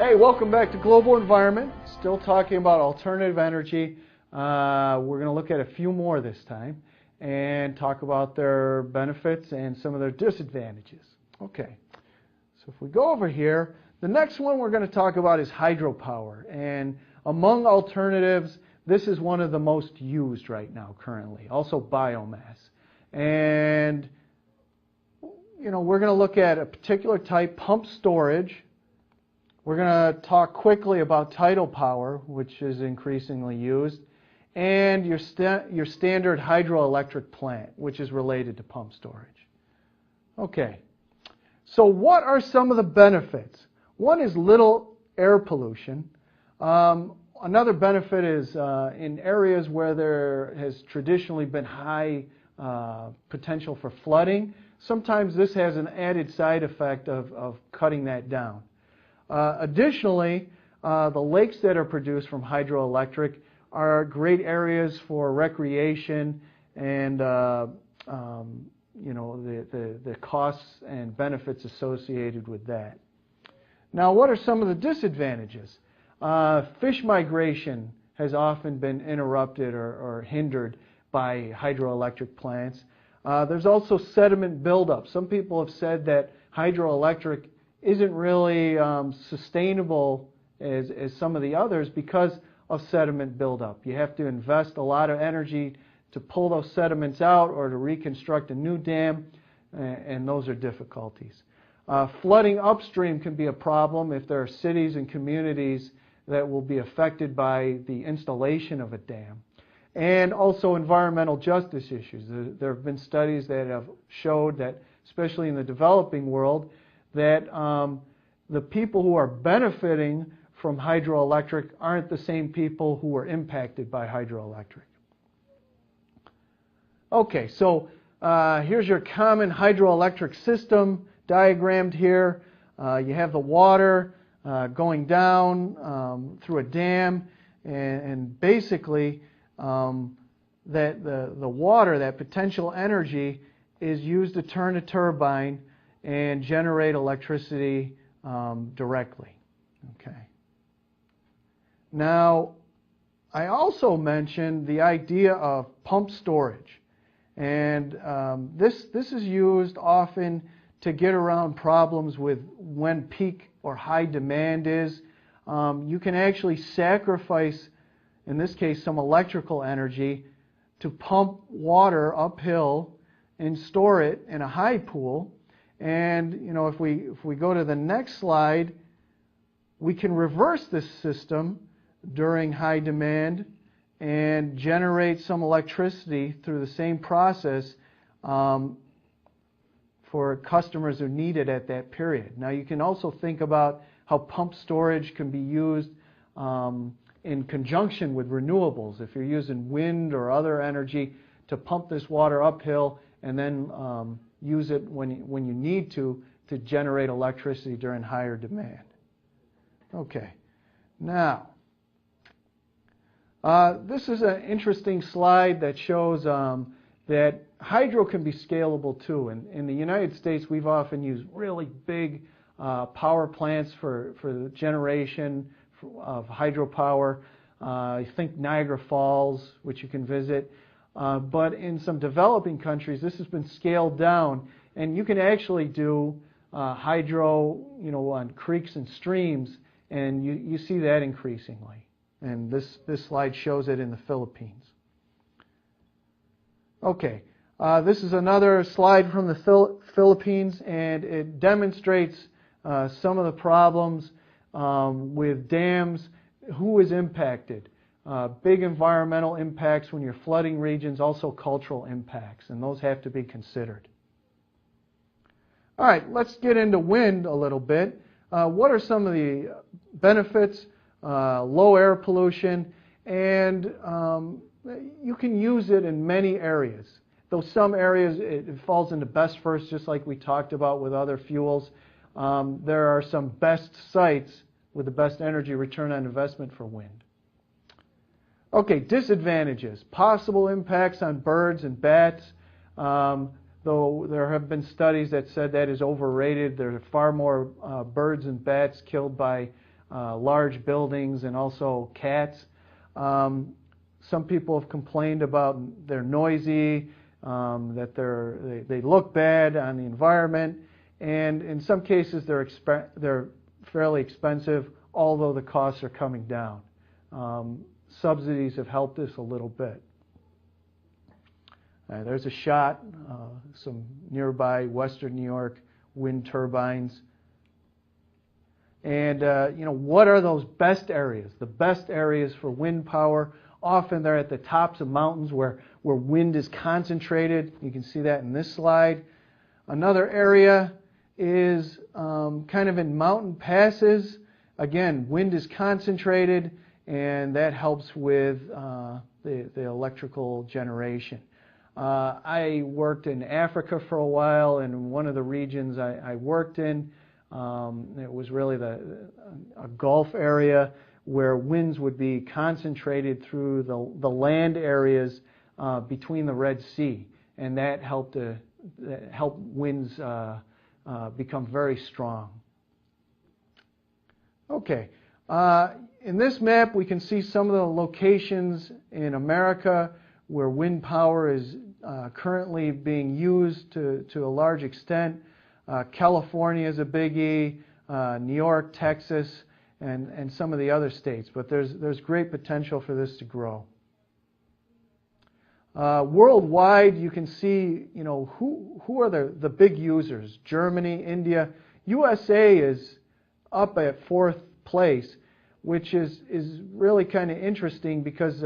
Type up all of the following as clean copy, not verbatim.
Hey, welcome back to Global Environment. Still talking about alternative energy. We're going to look at a few more this time and talk about their benefits and some of their disadvantages. Okay, so if we go over here, the next one we're going to talk about is hydropower. And among alternatives, this is one of the most used right now currently. Also biomass. And, you know, we're going to look at a particular type, pump storage. We're going to talk quickly about tidal power, which is increasingly used, and your standard hydroelectric plant, which is related to pump storage. Okay, so what are some of the benefits? One is little air pollution. Another benefit is in areas where there has traditionally been high potential for flooding. Sometimes this has an added side effect of cutting that down. Additionally, the lakes that are produced from hydroelectric are great areas for recreation and you know, the costs and benefits associated with that. Now, what are some of the disadvantages? Fish migration has often been interrupted or hindered by hydroelectric plants. There's also sediment buildup. Some people have said that hydroelectric isn't really sustainable as some of the others because of sediment buildup. You have to invest a lot of energy to pull those sediments out or to reconstruct a new dam, and those are difficulties. Flooding upstream can be a problem if there are cities and communities that will be affected by the installation of a dam. And also environmental justice issues. There have been studies that have showed that, especially in the developing world, that the people who are benefiting from hydroelectric aren't the same people who were impacted by hydroelectric. Okay, so here's your common hydroelectric system diagrammed here. You have the water going down through a dam, and basically that the water, that potential energy, is used to turn a turbine and generate electricity directly. Okay. Now, I also mentioned the idea of pump storage, and this is used often to get around problems with when peak or high demand is. You can actually sacrifice, in this case, some electrical energy to pump water uphill and store it in a high pool. And you know, if we go to the next slide, we can reverse this system during high demand and generate some electricity through the same process for customers who need it at that period. Now, you can also think about how pump storage can be used in conjunction with renewables. If you're using wind or other energy to pump this water uphill and then use it when you need to generate electricity during higher demand. Okay, now this is an interesting slide that shows that hydro can be scalable too. In the United States, we've often used really big power plants for the generation of hydropower. I think Niagara Falls, which you can visit. But in some developing countries, this has been scaled down, and you can actually do hydro, you know, on creeks and streams, and you see that increasingly. And this slide shows it in the Philippines. Okay, this is another slide from the Philippines, and it demonstrates some of the problems with dams. Who is impacted? Big environmental impacts when you're flooding regions, also cultural impacts, and those have to be considered. All right, let's get into wind a little bit. What are some of the benefits? Low air pollution, and you can use it in many areas. Though some areas it falls into best first, just like we talked about with other fuels. There are some best sites with the best energy return on investment for wind. Okay, disadvantages. Possible impacts on birds and bats. Though there have been studies that said that is overrated. There are far more birds and bats killed by large buildings and also cats. Some people have complained about they're noisy, that they look bad on the environment, and in some cases they're fairly expensive, although the costs are coming down. Subsidies have helped us a little bit. There's a shot, some nearby Western New York wind turbines. And what are those best areas? The best areas for wind power, often they're at the tops of mountains where wind is concentrated. You can see that in this slide. Another area is kind of in mountain passes. Again, wind is concentrated, and that helps with the electrical generation. I worked in Africa for a while, and in one of the regions I worked in, it was really a Gulf area where winds would be concentrated through the land areas between the Red Sea, and that helped winds become very strong. Okay, in this map we can see some of the locations in America where wind power is currently being used to a large extent. California is a biggie, New York, Texas, and some of the other states, but there's great potential for this to grow. Worldwide, you can see, who are the big users. Germany, India, USA is up at 4th place, which is really kind of interesting because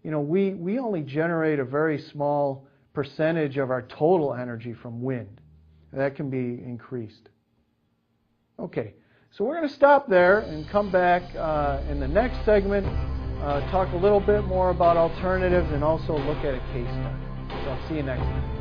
we only generate a very small percentage of our total energy from wind. That can be increased. Okay, so we're going to stop there and come back in the next segment, talk a little bit more about alternatives and also look at a case study. So I'll see you next time.